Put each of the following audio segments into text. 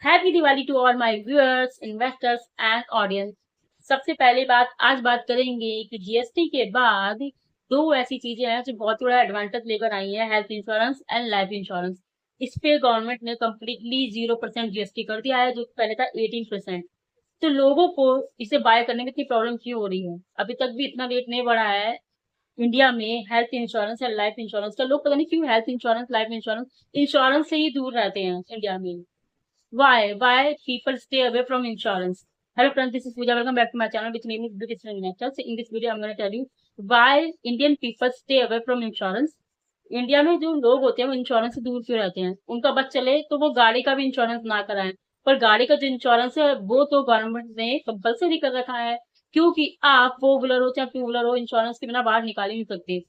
Happy Diwali to all my viewers, investors and audience. सबसे पहले आज बात करेंगे कि जीएसटी के बाद दो ऐसी चीजें हैं जो बहुत बड़ा एडवांटेज लेकर आई है, health insurance and life insurance. इस पे गवर्नमेंट ने कम्प्लीटली 0% जीएसटी कर दिया है, जो पहले था 18%। तो लोगों को इसे बाय करने में इतनी प्रॉब्लम क्यों हो रही है? अभी तक भी इतना रेट नहीं बढ़ा है इंडिया में हेल्थ इंश्योरेंस या लाइफ इंश्योरेंस का। लोग पता नहीं क्यों हेल्थ इंश्योरेंस, लाइफ इंश्योरेंस से ही दूर रहते हैं इंडिया में। Why people stay away from insurance? Hello friends, this is Pooja. Welcome back to my channel, which name is Beauty Natural. So in this video, I'm going to tell you why Indian people stay away from insurance. India में जो लोग होते हैं वो insurance से दूर क्यों रहते हैं? उनका बस चले तो वो गाड़ी का भी इंश्योरेंस ना कराएं, पर गाड़ी का जो इंश्योरेंस है वो तो गवर्नमेंट ने कंपलसरी कर रखा है, क्योंकि आप फोर व्हीलर हो चाहे टू व्हीलर हो, इंश्योरेंस के बिना बाहर निकाल ही नहीं सकते।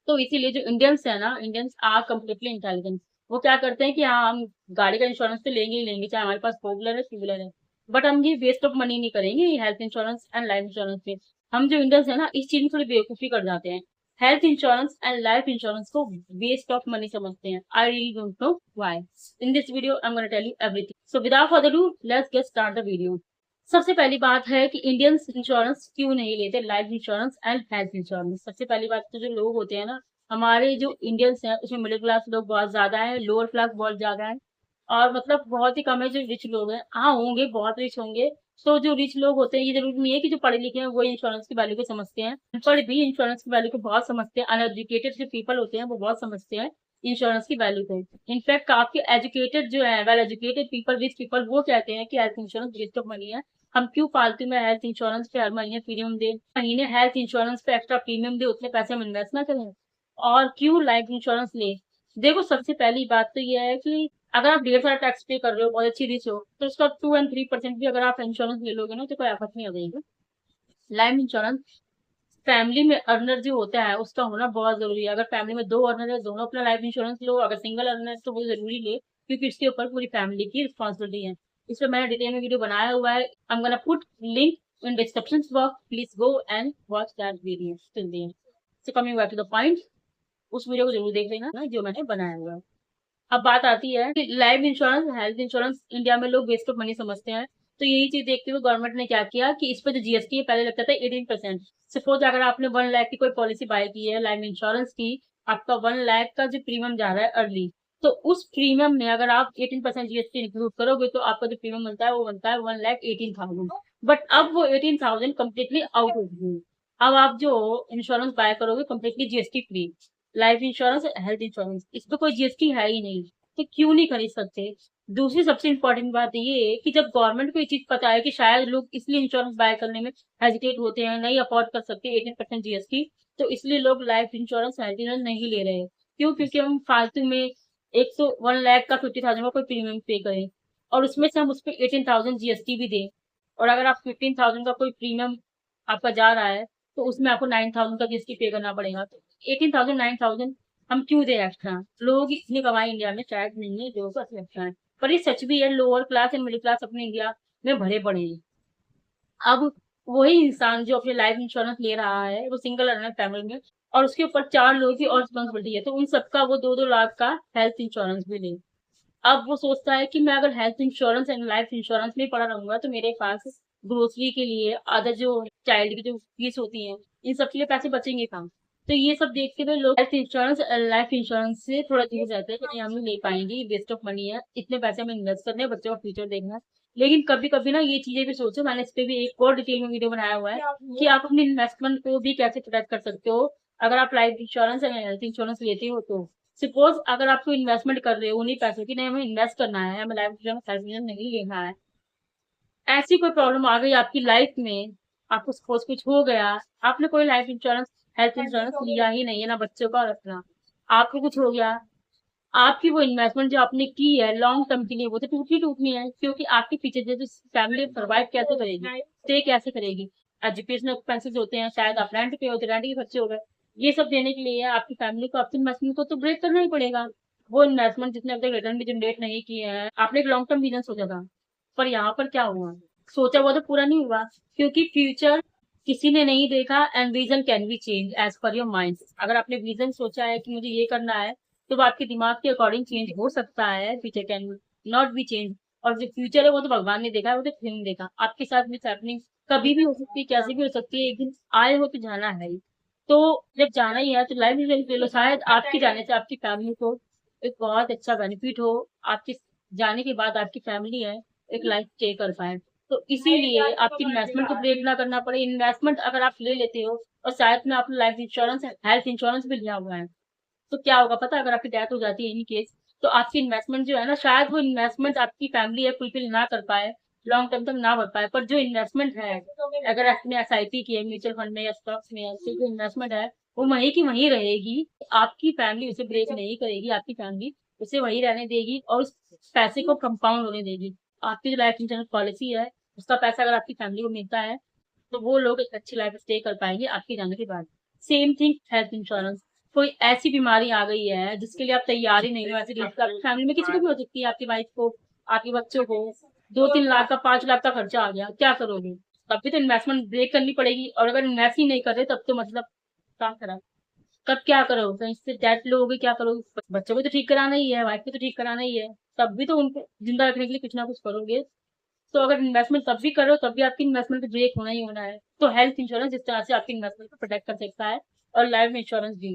तो इसीलिए जो इंडियंस है ना, इंडियंस आर कम्प्लीटली इंटेलिजेंट। वो क्या करते हैं कि हाँ, हम गाड़ी का इंश्योरेंस तो लेंगे ही लेंगे, चाहे हमारे पास फोर व्हीलर है टू व्हीलर है, बट हम ये वेस्ट ऑफ मनी नहीं करेंगे health insurance and life insurance पे। हम जो इंडियंस है ना, इस चीज में थोड़ी बेवकूफी कर जाते हैं, health insurance and life insurance को वेस्ट ऑफ मनी समझते हैं। I really don't know why. In this video I am gonna tell you everything. So without further ado, let's get start the video. सबसे पहली बात है कि Indians insurance क्यों नहीं लेते, life insurance and health insurance. सबसे पहली बात तो जो लोग होते हैं ना, हमारे जो इंडियंस हैं उसमें मिडिल क्लास लोग बहुत ज्यादा है, लोअर क्लास बहुत ज्यादा है, और मतलब बहुत ही कम है जो रिच लोग हैं। हाँ, होंगे, बहुत रिच होंगे। तो जो रिच लोग होते हैं, ये जरूरी नहीं है कि जो पढ़े लिखे हैं वो इंश्योरेंस की वैल्यू को समझते हैं। अनपढ़ भी इंश्योरेंस की वैल्यू को बहुत समझते हैं। अनएजुकेटेड जो पीपल होते हैं वो बहुत समझते हैं इंश्योरेंस की वैल्यू को। इनफैक्ट काफी एजुकेटेड जो है, well educated people, rich people, वो कहते हैं कि health insurance waste of money है। हम क्यों फालतू में हेल्थ इंश्योरेंस पे हर महीने प्रीमियम दे, महीने हेल्थ इंश्योरेंस पे एक्स्ट्रा प्रीमियम दे, उतने पैसे हम इन्वेस्ट ना करें, और क्यों लाइफ इंश्योरेंस ले। देखो, सबसे पहली बात तो यह है कि अगर आप ढेर सारा टैक्स पे कर रहे हो, बहुत अच्छी रिच हो, तो उसका 2 और 3% भी अगर आप इंश्योरेंस ले लोगे ना तो कोई आफत नहीं आ जाएगी। लाइफ इंश्योरेंस फैमिली में अर्नर जो होता है उसका होना बहुत जरूरी है। अगर फैमिली में दो अर्नर है, दोनों अपना लाइफ इंश्योरेंस लो। अगर सिंगल अर्नर है तो वो जरूरी ले, क्योंकि इसके ऊपर पूरी फैमिली की रिस्पॉन्सिबिलिटी है। इस पर मैंने डिटेल में वीडियो बनाया हुआ है। I am gonna put link in description box, please go and watch that video till the end. So coming back to the point, उस वीडियो को जरूर देख लेना ना जो मैंने बनाया हुआ है। अब बात आती है कि life insurance, health insurance India में लोग वेस्ट ऑफ मनी समझते हैं। तो यही चीज देखते हुए गवर्नमेंट ने क्या किया कि इस पर जो जीएसटी है पहले लगता था 18%। सपोज अगर आपने 1 लाख की कोई पॉलिसी बाय की है लाइफ इंश्योरेंस की, आपका 1 लाख का जो प्रीमियम जा रहा है अर्ली, तो उस प्रीमियम में अगर आप 18% जीएसटी इंक्लूड करोगे तो आपका जो प्रीमियम बनता है वो बनता है 1,18,000। बट अब वो 18,000 कम्प्लीटली आउट हो गई। अब आप जो इंश्योरेंस बाय करोगे completely GST free, life insurance, health insurance, इस पर कोई जीएसटी है ही नहीं, तो क्यों नहीं खरीद सकते? दूसरी सबसे इम्पोर्टेंट बात ये है कि जब गवर्नमेंट को ये चीज पता है कि शायद लोग इसलिए इंश्योरेंस बाय करने में हेजिटेट होते हैं, नहीं अफोर्ड कर सकते 18% जीएसटी, तो इसलिए लोग लाइफ इंश्योरेंस, हेल्थ इंश्योरेंस नहीं ले रहे हैं। क्यों? क्योंकि हम फालतू में एक तो 1 लाख का 50,000 का कोई प्रीमियम पे करें, और उसमें से हम उस पर 18,000 जीएसटी भी दें, और अगर आप 15,000 का कोई प्रीमियम आपका जा रहा है तो उसमें आपको 9,000 का जीएसटी पे करना पड़ेगा। तो 18,000 9,000 हम क्यों दे एक्स्ट्रा? लोगों की इतनी कमाई इंडिया में शायद नहीं है, लोगों का एक्स्ट्रा है। पर ये सच भी है, lower class and middle class अपने इंडिया में भरे पड़े हैं। अब वही इंसान जो अपने लाइफ इंश्योरेंस ले रहा है वो सिंगल अर्नर फैमिली में, और उसके ऊपर 4 लोगों की और रिस्पॉन्सिबिलिटी है, तो उन सबका वो 2-2 लाख का हेल्थ इंश्योरेंस भी ले। अब वो सोचता है कि मैं अगर health insurance and life insurance में पड़ा रहूंगा तो मेरे पास ग्रोसरी के लिए, अदर जो चाइल्ड की जो फीस होती है, इन सब के लिए पैसे बचेंगे कहाँ? तो ये सब देखते हुए लोग हेल्थ इंश्योरेंस, लाइफ इंश्योरेंस से थोड़ा दूर रहते हैं कि नहीं, हम नहीं ले पाएंगे, वेस्ट ऑफ मनी है, इतने पैसे हमें इन्वेस्ट करने हैं, बच्चों का फ्यूचर देखना है। लेकिन कभी कभी ना ये चीजें भी सोचो, मैंने इस पे भी एक और डिटेल में वीडियो बनाया हुआ है कि आप अपने इन्वेस्टमेंट को भी कैसे प्रोटेक्ट कर सकते हो अगर आप लाइफ इंश्योरेंस या हेल्थ इंश्योरेंस लेते हो तो। सपोज अगर आप कोई इन्वेस्टमेंट कर रहे हो उन्हीं पैसों की, नहीं हमें इन्वेस्ट करना है, हमें लाइफ इंश्योरेंस, हेल्थ इंश्योरेंस नहीं लेना है, ऐसी कोई प्रॉब्लम आ गई आपकी लाइफ में, आपको सपोज कुछ हो गया, आपने कोई लाइफ इंश्योरेंस, हेल्थ इंश्योरेंस लिया ही नहीं है, ना बच्चों का रखना, आपको कुछ हो गया, आपकी वो इन्वेस्टमेंट जो आपने की है लॉन्ग टर्म के लिए वो तो टूटनी है, क्योंकि आपके पीछे जो फैमिली सर्वाइव कैसे करेगी, स्टे कैसे करेगी? एजुकेशनल एक्सपेंसेस होते हैं, शायद आप रेंट पे होते, रेंट के खर्चे हो गए, ये सब देने के लिए आपकी फैमिली को आपकी इन्वेस्टमेंट को तो ब्रेक करना ही पड़ेगा। वो इन्वेस्टमेंट जितने अब तक रिटर्न भी जनरेट नहीं किए हैं, आपने एक लॉन्ग टर्म विजन सोचा था, पर यहाँ पर क्या हुआ? सोचा हुआ तो पूरा नहीं हुआ, क्योंकि फ्यूचर किसी ने नहीं देखा, and vision can be change as per your mind. अगर आपने विजन सोचा है कि मुझे ये करना है, तो वो आपके दिमाग के अकॉर्डिंग चेंज हो सकता है, future can not be change. और जो फ्यूचर है वो तो भगवान ने देखा है, वो तो किसी ने देखा। आपके साथ मिस हैपनिंग कभी भी हो सकती है, कैसे भी हो सकती है, एक दिन आए हो तो जाना है ही। तो जब जाना ही है तो लाइफ इंश्योरेंस ले लो, शायद आपके जाने से आपकी फैमिली को एक बहुत अच्छा बेनिफिट हो। आपके जाने के बाद आपकी फैमिली है एक लाइफ स्टे कर पाए। तो इसीलिए आपकी इन्वेस्टमेंट को ब्रेक ना करना पड़े। इन्वेस्टमेंट अगर आप ले लेते हो और साथ में आपने लाइफ इंश्योरेंस हेल्थ इंश्योरेंस भी लिया हुआ है, तो क्या होगा पता है? अगर आपकी डेथ हो जाती है इन केस, तो आपकी इन्वेस्टमेंट जो है ना, शायद वो इन्वेस्टमेंट आपकी फैमिली है फुलफिल ना कर पाए, लॉन्ग टर्म तक ना बढ़ पाए, पर जो इन्वेस्टमेंट है, अगर आपने एसआईपी की है, म्यूचुअल फंड में या स्टॉक्स में, ऐसी जो इन्वेस्टमेंट है वो वहीं की वहीं रहेगी। आपकी फैमिली उसे ब्रेक नहीं करेगी, आपकी फैमिली उसे वहीं रहने देगी और उस पैसे को कंपाउंड होने देगी। आपकी जो लाइफ इंश्योरेंस पॉलिसी है, उसका पैसा अगर आपकी फैमिली को मिलता है, तो वो लोग एक अच्छी लाइफ स्टे कर पाएंगे आपके जाने के बाद। Same thing health insurance. कोई ऐसी बीमारी आ गई है जिसके लिए आप तैयार ही नहीं हो, ऐसी आपकी फैमिली में किसी को भी हो सकती है, आपकी वाइफ को, आपके बच्चों को, 2-3 लाख का 5 लाख का खर्चा आ गया, क्या करोगे? तब भी तो इन्वेस्टमेंट ब्रेक करनी पड़ेगी, और अगर इन्वेस्ट ही नहीं कर रहे तब तो मतलब काम खराब। तब क्या करोगे? कहीं से डेट लोगे, क्या करोगे? बच्चों को तो ठीक कराना ही है, वाइफ को तो ठीक कराना ही है, तब भी तो उनको जिंदा रखने के लिए कुछ ना कुछ करोगे। तो अगर इन्वेस्टमेंट तब भी करो, तब भी आपकी इन्वेस्टमेंट को ब्रेक होना ही होना है। तो हेल्थ इंश्योरेंस जिस तरह से आपकी इन्वेस्टमेंट को प्रोटेक्ट कर सकता है, और लाइफ इंश्योरेंस भी।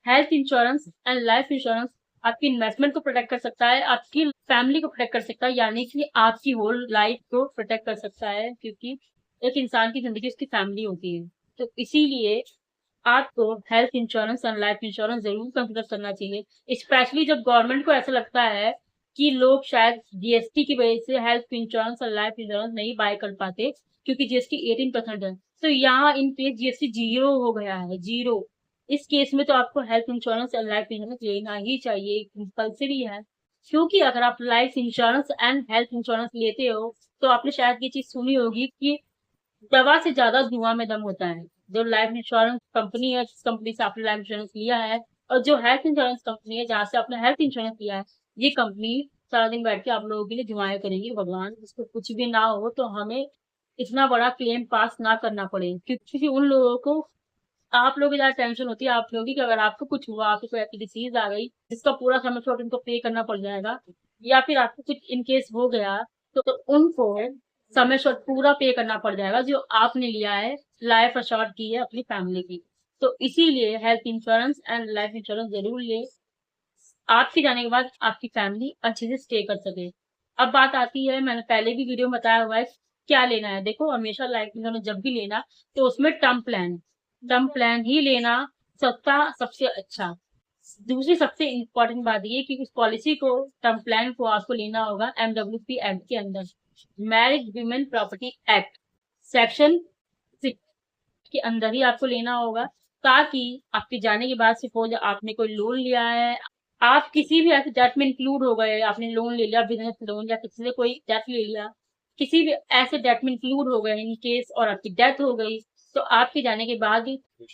Health insurance and life insurance आपकी इन्वेस्टमेंट को प्रोटेक्ट कर सकता है, आपकी फैमिली को प्रोटेक्ट कर सकता है, यानी कि आपकी होल लाइफ को प्रोटेक्ट कर सकता है, क्योंकि एक इंसान की जिंदगी उसकी फैमिली होती है। तो इसीलिए आपको हेल्थ इंश्योरेंस और लाइफ इंश्योरेंस जरूर कंसिडर करना चाहिए, स्पेशली जब गवर्नमेंट को ऐसा लगता है कि लोग शायद जीएसटी की वजह से हेल्थ इंश्योरेंस और लाइफ इंश्योरेंस नहीं बाय कर पाते, क्योंकि जीएसटी 18% है। तो यहाँ इन केस जीएसटी जीरो हो गया है, जीरो। इस केस में तो आपको हेल्थ इंश्योरेंस और लाइफ इंश्योरेंस लेना ही चाहिए, कंपल्सरी है। क्योंकि अगर आप life insurance and health insurance लेते हो, तो आपने शायद ये चीज सुनी होगी कि दवा से ज्यादा धुआं में दम होता है। जो लाइफ इंश्योरेंस कंपनी है, जिस कंपनी से आपने लाइफ इंश्योरेंस लिया है, और जो हेल्थ इंश्योरेंस कंपनी है जहाँ से आपने हेल्थ इंश्योरेंस लिया है, ये कंपनी सारा दिन बैठ के आप लोगों के लिए दुआएं करेंगी, भगवान जिसको कुछ भी ना हो तो हमें इतना बड़ा क्लेम पास ना करना पड़े। क्योंकि उन लोगों को आप लोगों की ज्यादा टेंशन होती है, आप लोगों की, कि अगर आपको कुछ हुआ, आपको कोई ऐसी डिसीज आ गई जिसका पूरा समय शॉट उनको पे करना पड़ जाएगा, या फिर आपको कुछ इन केस हो गया, तो उनको समय शॉट पूरा पे करना पड़ जाएगा जो आपने लिया है, लाइफ अश्योर्ड की है अपनी फैमिली की। तो इसीलिए health insurance and life insurance जरूर ले, आपके जाने के बाद आपकी फैमिली अच्छे से स्टे कर सके। अब बात आती है, मैंने पहले भी वीडियो में बताया हुआ है क्या लेना है। देखो, हमेशा लाइफ इंश्योरेंस जब भी लेना, तो उसमें टर्म प्लान ही लेना सस्ता सबसे अच्छा। दूसरी सबसे इम्पोर्टेंट बात ये कि उस पॉलिसी को, टर्म प्लान को आपको लेना होगा एमडब्ल्यूपी एक्ट के अंदर, marriage women property act section 6 के अंदर ही आपको लेना होगा, ताकि आपके जाने के बाद सपोज आपने कोई लोन लिया है, आप किसी भी ऐसे डेट में इंक्लूड हो गए, आपने लोन ले लिया, बिजनेस लोन या किसी से कोई डेट ले लिया, किसी भी ऐसे डेट में इंक्लूड हो गए इन केस, और आपकी डेथ हो गई, तो आपके जाने के बाद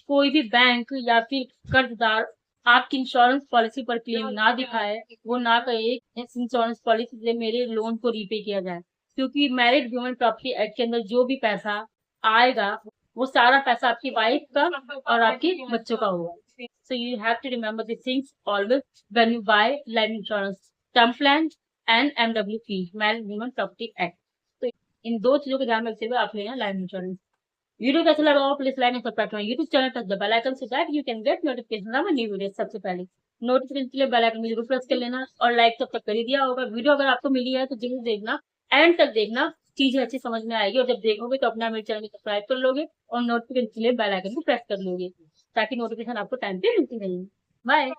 कोई भी बैंक या फिर कर्जदार आपकी इंश्योरेंस पॉलिसी पर क्लेम ना दिखाए, वो ना कहे इस इंश्योरेंस पॉलिसी से मेरे लोन को रीपे किया जाए, क्योंकि मैरिड वुमेन प्रॉपर्टी एक्ट के अंदर जो भी पैसा आएगा, वो सारा पैसा आपकी वाइफ का और आपके बच्चों का होगा। So you have to remember these things always when you buy life insurance, term plan and MWP, Married Women Property Act. तो इन दो चीजों को ध्यान में रखते हुए आप लेना लाइफ इंश्योरेंस। वीडियो कैसा लगा हो please like and subscribe to my YouTube channel, touch the bell icon so that you can get notification of new video सबसे पहले। नोटिफिकेशन के लिए बेल आइकन में जरूर प्रेस कर लेना, और लाइक तब तक कर ही दिया होगा। वीडियो अगर आपको मिली है तो जरूर देखना, एंड तक देखना, चीजें अच्छी समझ में आएगी, और जब देखोगे तो अपना मेरे चैनल को सब्सक्राइब कर लोगे, और नोटिफिकेशन के लिए बेल आइकन को प्रेस कर लोगे, ताकि नोटिफिकेशन आपको टाइम पे मिलती रहेगी। बाय।